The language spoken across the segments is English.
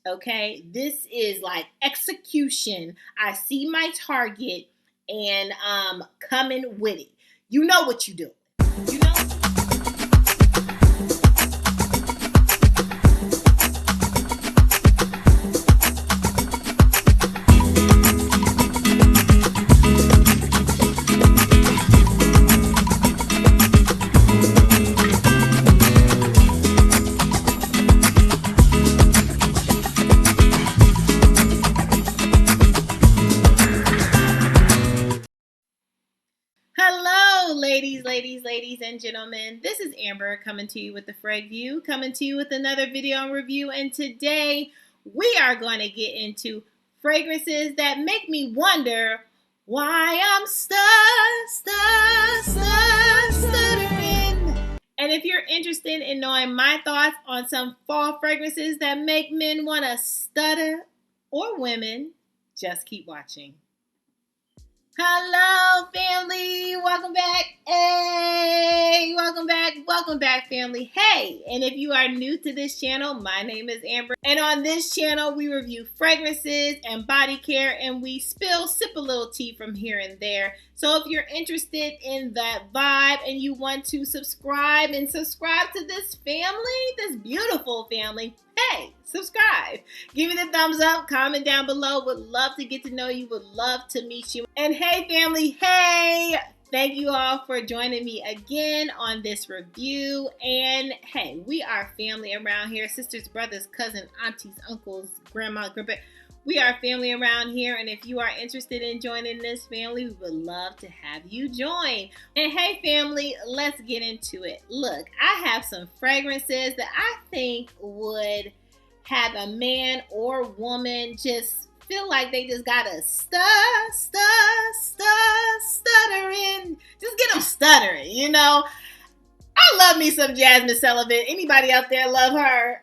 Okay, this is like execution. I see my target and coming with it. You know what you do. You know. Hello, ladies and gentlemen. This is Amber coming to you with the Frag View, coming to you with another video and review. And today we are going to get into fragrances that make me wonder why I'm stuttering. And if you're interested in knowing my thoughts on some fall fragrances that make men want to stutter or women, just keep watching. Hello, family. Welcome back. Hey, welcome back, family. Hey, and if you are new to this channel, my name is Amber. And on this channel, we review fragrances and body care, and we sip a little tea from here and there. So if you're interested in that vibe and you want to subscribe to this family, this beautiful family, hey, subscribe. Give me the thumbs up, comment down below. Would love to get to know you, would love to meet you. And hey, family, hey, thank you all for joining me again on this review. And hey, we are family around here. Sisters, brothers, cousins, aunties, uncles, grandma, grandpa. We are family around here, and if you are interested in joining this family, we would love to have you join. And hey, family, let's get into it. Look, I have some fragrances that I think would have a man or woman just feel like they just gotta stuttering. Just get them stuttering, you know? I love me some Jazmine Sullivan. Anybody out there love her?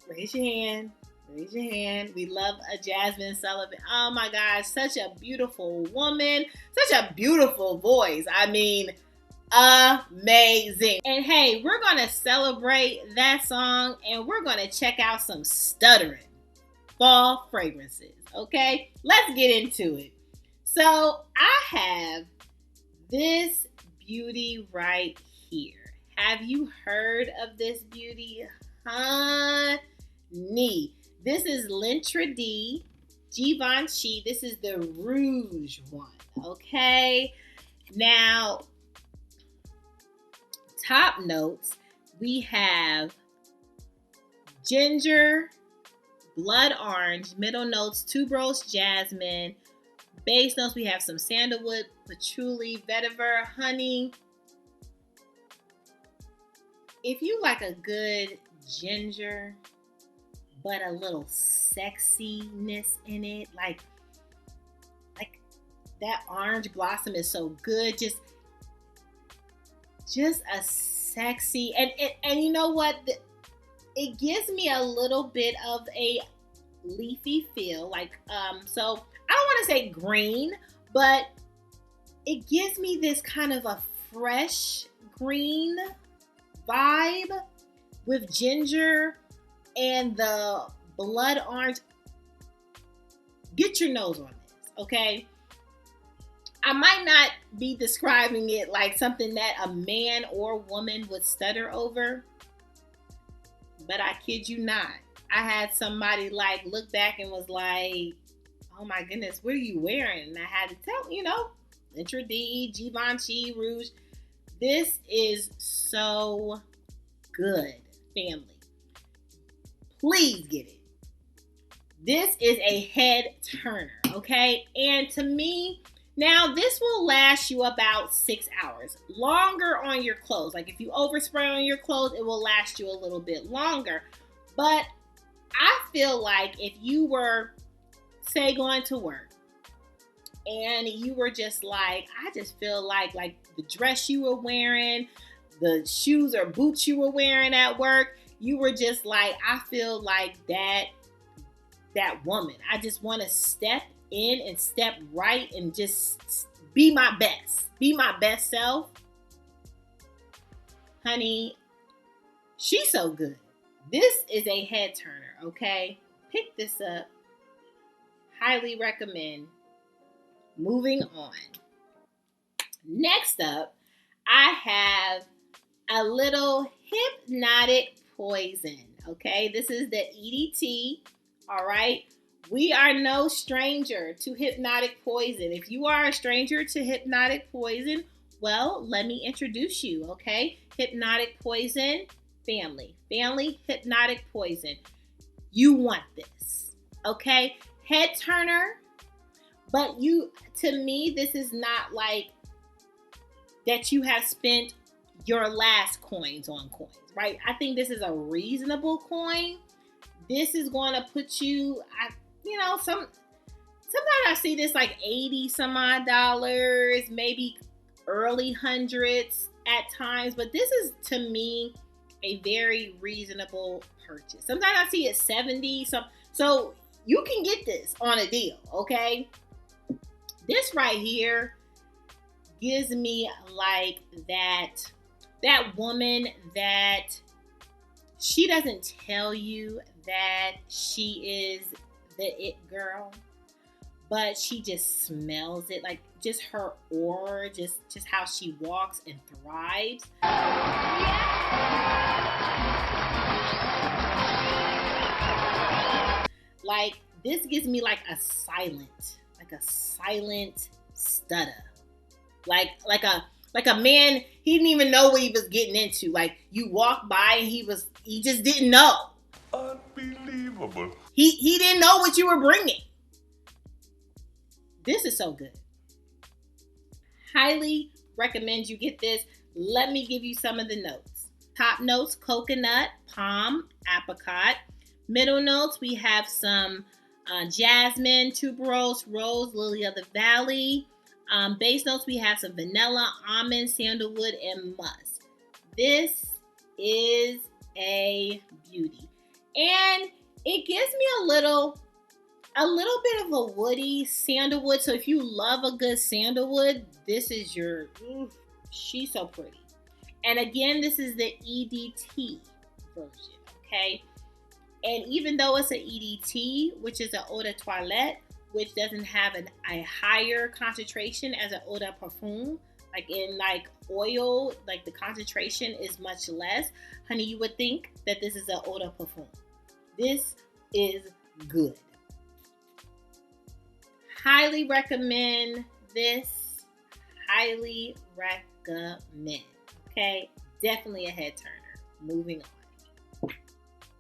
Raise your hand. Raise your hand. We love a Jazmine Sullivan. Oh my gosh, such a beautiful woman. Such a beautiful voice. I mean, amazing. And hey, we're going to celebrate that song and we're going to check out some stuttering fall fragrances. Okay, let's get into it. So I have this beauty right here. Have you heard of this beauty? Honey. This is L'Entrée Givenchy. This is the Rouge one, okay? Now, top notes, we have ginger, blood orange, middle notes, tuberose, jasmine. Base notes, we have some sandalwood, patchouli, vetiver, honey. If you like a good ginger, but a little sexiness in it, like that orange blossom is so good. Just a sexy, and you know what? It gives me a little bit of a leafy feel, like so I don't want to say green, but it gives me this kind of a fresh green vibe with ginger and the blood orange. Get your nose on this, okay? I might not be describing it like something that a man or woman would stutter over, but I kid you not. I had somebody like look back and was like, oh my goodness, what are you wearing? And I had to tell, you know, L'Entrée Givenchy, Rouge. This is so good, family. Please get it. This is a head turner, okay? And to me, now this will last you about 6 hours. Longer on your clothes. Like if you overspray on your clothes, it will last you a little bit longer. But I feel like if you were, say, going to work and you were just like, I just feel like the dress you were wearing, the shoes or boots you were wearing at work, you were just like, I feel like that woman. I just want to step in and step right and just be my best self. Honey, she's so good. This is a head turner, okay? Pick this up. Highly recommend. Moving on. Next up, I have a little Hypnotic Poison, okay? This is the EDT, all right? We are no stranger to Hypnotic Poison. If you are a stranger to Hypnotic Poison, well, let me introduce you, okay? Hypnotic Poison family, Hypnotic Poison. You want this, okay? Head turner, but to me, this is not like that you have spent your last coins on coins, right? I think this is a reasonable coin. This is going to put you, sometimes I see this like 80 some odd dollars, maybe early hundreds at times, but this is to me a very reasonable purchase. Sometimes I see it 70, so you can get this on a deal, okay? This right here gives me like that woman that she doesn't tell you that she is the it girl, but she just smells it, like just her aura, just how she walks and thrives. Like this gives me like a silent stutter. Like a man, he didn't even know what he was getting into. Like you walk by and he just didn't know. Unbelievable. He didn't know what you were bringing. This is so good. Highly recommend you get this. Let me give you some of the notes. Top notes: coconut, palm, apricot. Middle notes, we have some jasmine, tuberose, rose, lily of the valley. Base notes, we have some vanilla, almond, sandalwood, and musk. This is a beauty. And it gives me a little bit of a woody sandalwood. So if you love a good sandalwood, this is your, she's so pretty. And again, this is the EDT version, okay? And even though it's an EDT, which is an eau de toilette, which doesn't have a higher concentration as an eau de parfum, like in like oil, like the concentration is much less. Honey, you would think that this is an eau de parfum. This is good. Highly recommend this. Highly recommend. Okay, definitely a head turner. Moving on.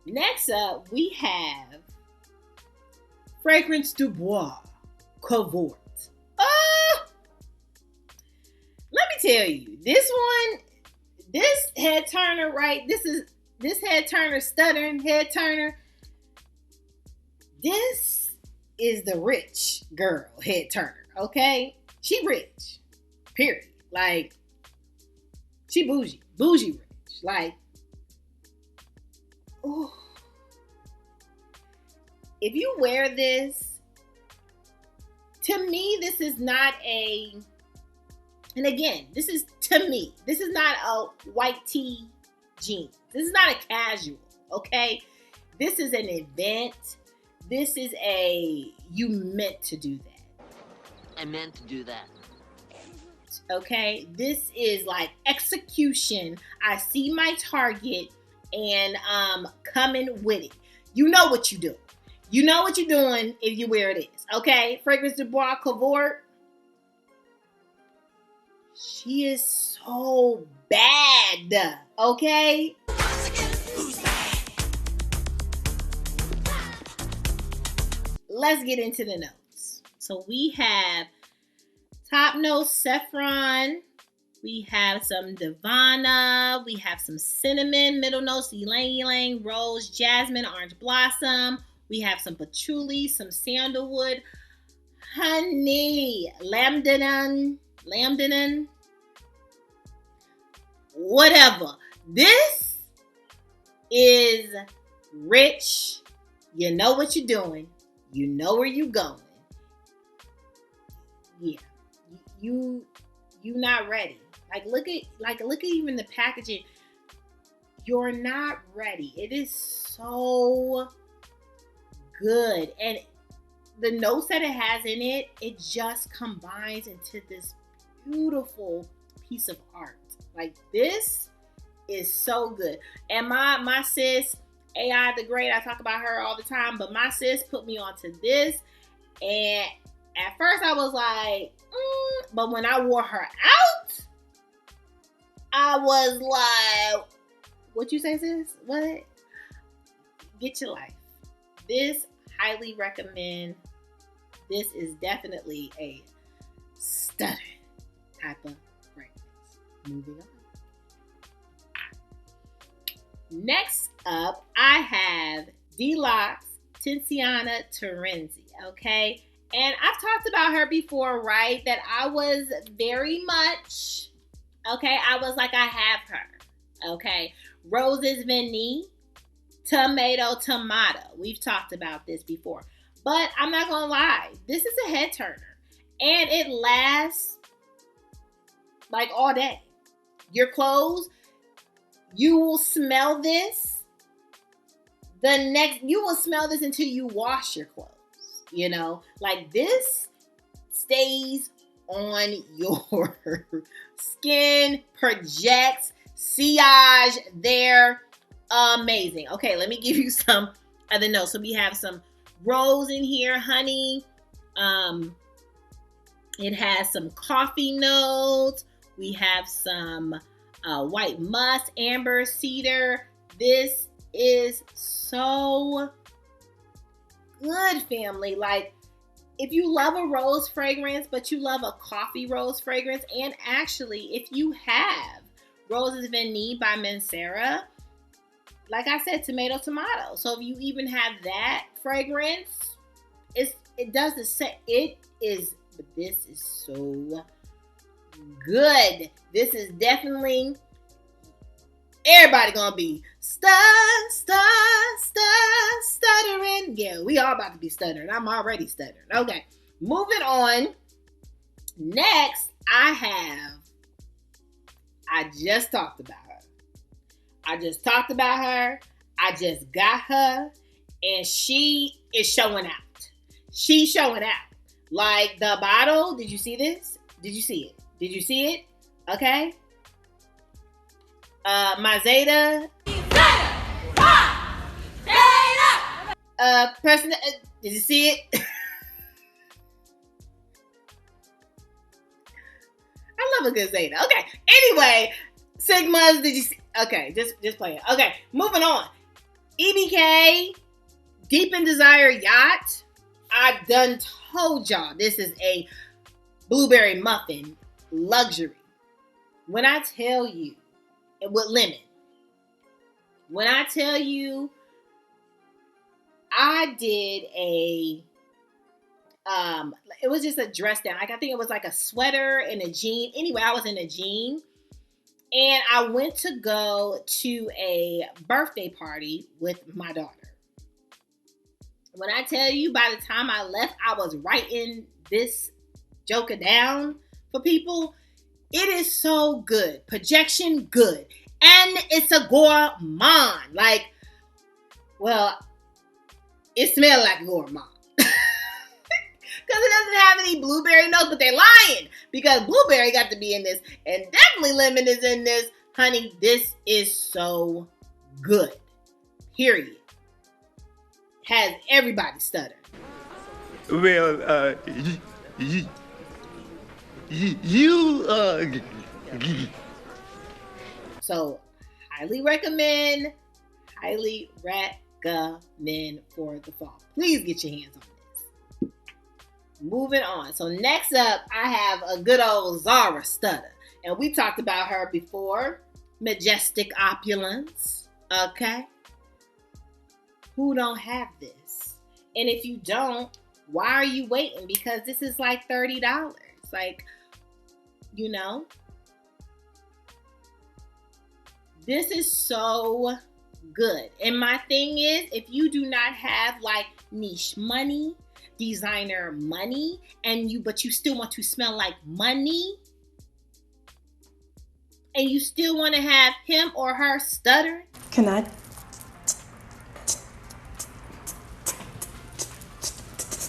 Next up, we have Fragrance du Bois, Cavort. Let me tell you, this head turner, right? This head turner, stuttering head turner. This is the rich girl head turner, okay? She rich, period. Like, she bougie rich. Like, ooh. If you wear this, to me, this is not and again, this is to me, this is not a white tee jeans. This is not a casual, okay? This is an event. This is you meant to do that. I meant to do that. Okay? This is like execution. I see my target and coming with it. You know what you do. You know what you're doing if you wear this. Okay? Fragrance du Bois Cavort. She is so bad. Okay? Let's get into the notes. So we have top notes saffron. We have some Divana. We have some cinnamon. Middle notes ylang ylang, rose, jasmine, orange blossom. We have some patchouli, some sandalwood. Honey, lamdanan, whatever. This is rich. You know what you're doing. You know where you're going. Yeah, you not ready. Like look at even the packaging. you're not ready. It is so good. And the notes that it has in it, it just combines into this beautiful piece of art. Like, this is so good. And my sis, AI the Great, I talk about her all the time, but my sis put me onto this. And at first I was like, but when I wore her out, I was like, what you say, sis? What? Get your life. This, highly recommend. This is definitely a stuttering type of fragrance. Moving on. Next up, I have Delox Tiziana Terenzi, okay? And I've talked about her before, right? That I was very much, okay, I was like, I have her, okay? Roses Vanille, Tomato. We've talked about this before. But I'm not gonna lie, this is a head turner. And it lasts like all day. Your clothes, you will smell this. You will smell this until you wash your clothes. You know, like, this stays on your skin, projects, sillage. They're amazing. Okay, let me give you some other notes. So we have some rose in here, honey. It has some coffee notes. We have some white musk, amber, cedar. This is so good, family. Like, if you love a rose fragrance, but you love a coffee rose fragrance, and actually, if you have Roses Vanille by Mansera, like I said, tomato. So if you even have that fragrance, it does the same. This is so good. This is definitely, everybody gonna be stuttering. Yeah, we all about to be stuttering. I'm already stuttering. Okay, moving on. Next, I just talked about her. I just got her, and she is showing out. She's showing out. Like, the bottle, did you see this? Did you see it? Okay. My Zeta. Person, did you see it? I love a good Zeta. Okay. Anyway, Sigmas, did you see? Okay, just play it. Okay, moving on. EBK Deep N Desire Yacht. I've done told y'all this is a blueberry muffin luxury. When I tell you, with lemon. When I tell you, I did it was just a dress down. Like, I think it was like a sweater and a jean. Anyway, I was in a jean. And I went to go to a birthday party with my daughter. When I tell you, by the time I left, I was writing this joker down for people. It is so good. Projection, good. And it's a gourmand. Like, well, it smells like a gourmand. Because it doesn't have any blueberry notes, but they're lying. Because blueberry got to be in this. And definitely lemon is in this. Honey, this is so good. Period. Has everybody stutter. Well, So, highly recommend for the fall. Please get your hands on this. Moving on. So next up, I have a good old Zara stutter. And we talked about her before. Majestic Opulence. Okay? Who don't have this? And if you don't, why are you waiting? Because this is like $30. Like, you know? This is so good. And my thing is, if you do not have like niche money, designer money, but you still want to smell like money, and you still want to have him or her stuttering? Can I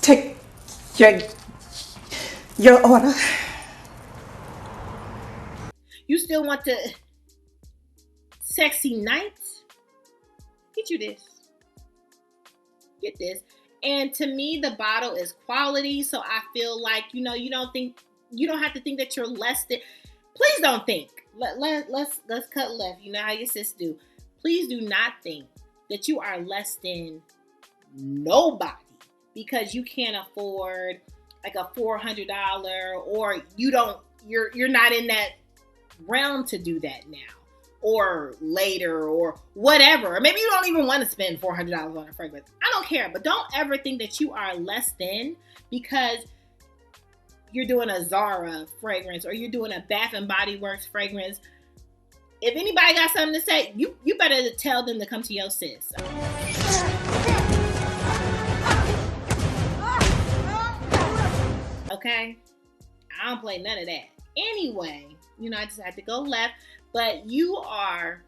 take your order? You still want the sexy nights? Get you this. Get this. And to me, the bottle is quality, so I feel like, you know, you don't have to think that you're less than. Please don't think. Let's cut left. You know how your sis do. Please do not think that you are less than nobody because you can't afford like a $400 or you're not in that realm to do that now or later or whatever. Or maybe you don't even want to spend $400 on a fragrance. I don't care, but don't ever think that you are less than because you're doing a Zara fragrance or you're doing a Bath and Body Works fragrance. If anybody got something to say, you better tell them to come to your sis. Okay? I don't play none of that. Anyway, you know, I just had to go left. But you are,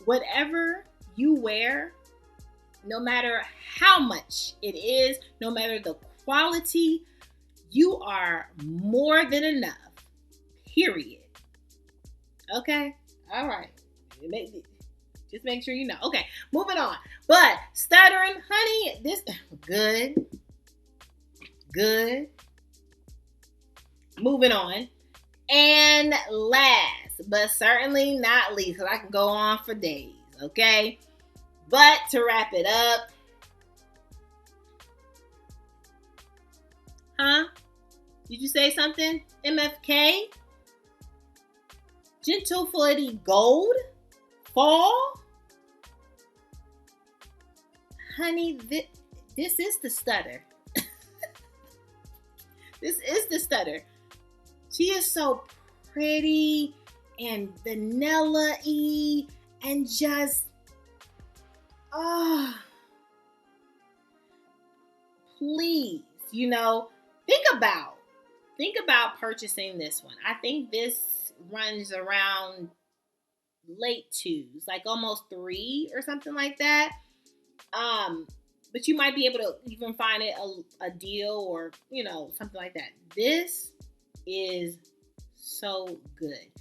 whatever you wear, no matter how much it is, no matter the quality, you are more than enough. Period. Okay? All right. Just make sure you know. Okay, moving on. But stuttering, honey, this good. Moving on. And last, but certainly not least, because I can go on for days, okay? But to wrap it up, did you say something? MFK? Gentle Fluidity Gold? Fall? Honey, this is the stutter. This is the stutter. She is so pretty and vanilla-y and just, please, you know, think about purchasing this one. I think this runs around late 2s, like almost 3 or something like that. But you might be able to even find it a deal or, you know, something like that. This is so good.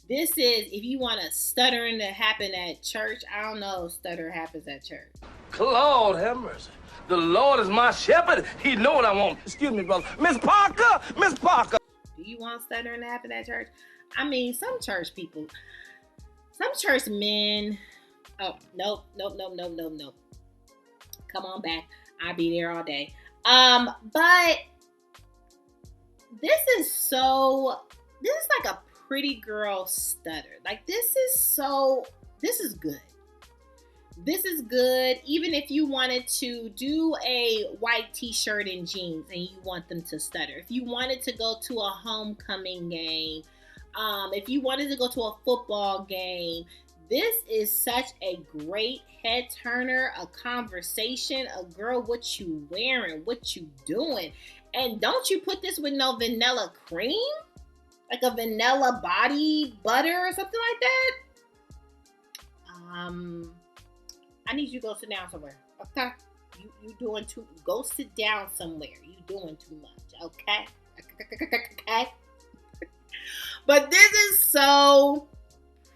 This is, if you want a stuttering to happen at church, I don't know if stutter happens at church. Lord have mercy. The Lord is my shepherd. He know what I want. Excuse me, brother. Miss Parker! Do you want stuttering to happen at church? I mean, some church men, oh, nope. Come on back. I'll be there all day. But this is like a pretty girl stutter. Like this is good. This is good. Even if you wanted to do a white t-shirt and jeans and you want them to stutter. If you wanted to go to a homecoming game, if you wanted to go to a football game, this is such a great head turner, a conversation, a girl, what you wearing, what you doing. And don't you put this with no vanilla cream? Like a vanilla body butter or something like that? I need you to go sit down somewhere. Okay? You doing too, go sit down somewhere. You doing too much. Okay? Okay? But this is so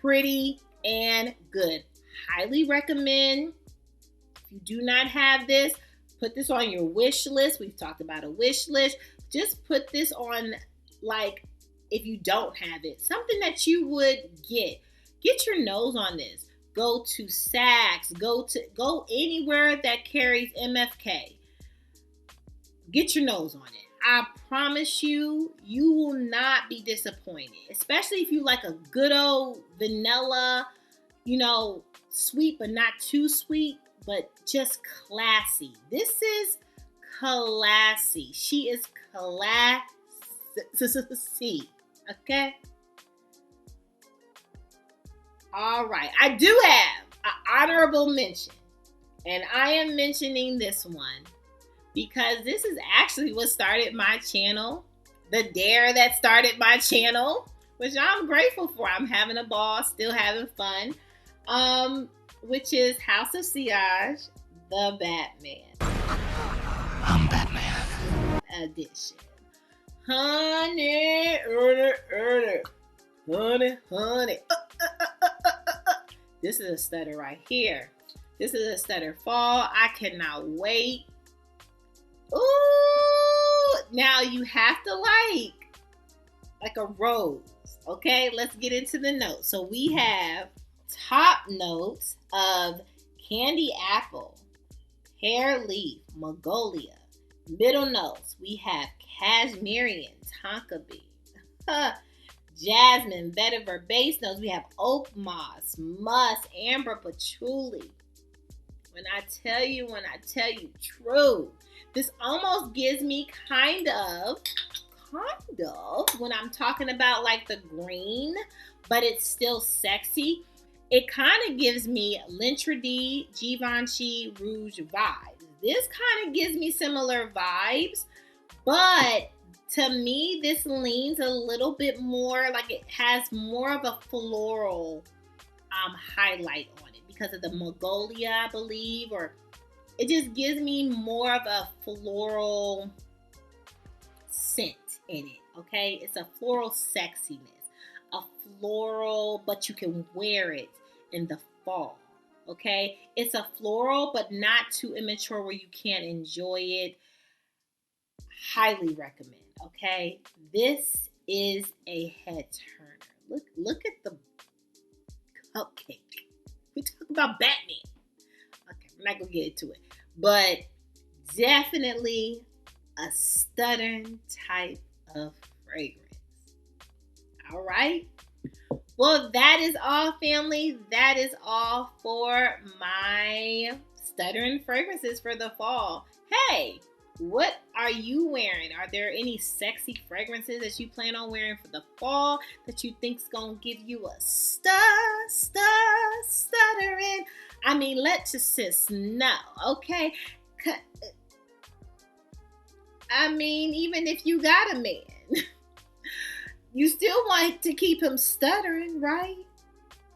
pretty and good. Highly recommend. If you do not have this, put this on your wish list. We've talked about a wish list. Just put this on, like, if you don't have it, something that you would get. Get your nose on this. Go to Saks. Go anywhere that carries MFK. Get your nose on it. I promise you, you will not be disappointed. Especially if you like a good old vanilla, you know, sweet but not too sweet, but just classy. This is classy. She is classy. Okay? All right. I do have an honorable mention. And I am mentioning this one because this is actually what started my channel. The dare that started my channel which I'm grateful for. I'm having a ball, still having fun. Which is House of Sillage, the Batman. I'm Batman. Edition. Honey, honey. This is a stutter right here. This is a stutter fall. I cannot wait. Ooh, now you have to like a rose. Okay, let's get into the notes. So we have top notes of candy apple, pear leaf, magnolia. Middle notes, we have cashmere, tonka bean, jasmine, vetiver. Base notes, we have oak moss, musk, amber, patchouli. When I tell you true, this almost gives me kind of, when I'm talking about like the green, but it's still sexy. It kind of gives me Lentredi, Givenchy, Rouge vibes. This kind of gives me similar vibes, but to me, this leans a little bit more, like it has more of a floral highlight on it because of the magnolia, I believe, or it just gives me more of a floral scent in it, okay? It's a floral sexiness, a floral, but you can wear it in the fall, okay? It's a floral, but not too immature where you can't enjoy it. Highly recommend, okay? This is a head turner. Look at the cupcake. We talk about Batman. Okay, we're not gonna get into it, but definitely a stuttering type of fragrance. All right. Well, that is all, family. That is all for my stuttering fragrances for the fall. Hey, what are you wearing? Are there any sexy fragrances that you plan on wearing for the fall that you think's gonna give you a stuttering? I mean, let your sis know, okay? I mean, even if you got a man, you still want to keep him stuttering, right?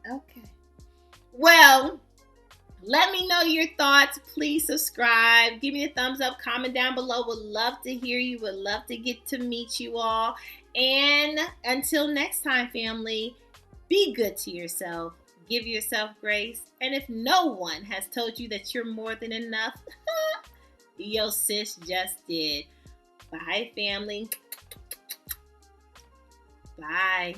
Okay. Well, let me know your thoughts. Please subscribe. Give me a thumbs up. Comment down below. Would love to hear you. Would love to get to meet you all. And until next time, family, be good to yourself. Give yourself grace. And if no one has told you that you're more than enough, yo sis just did. Bye, family. Bye.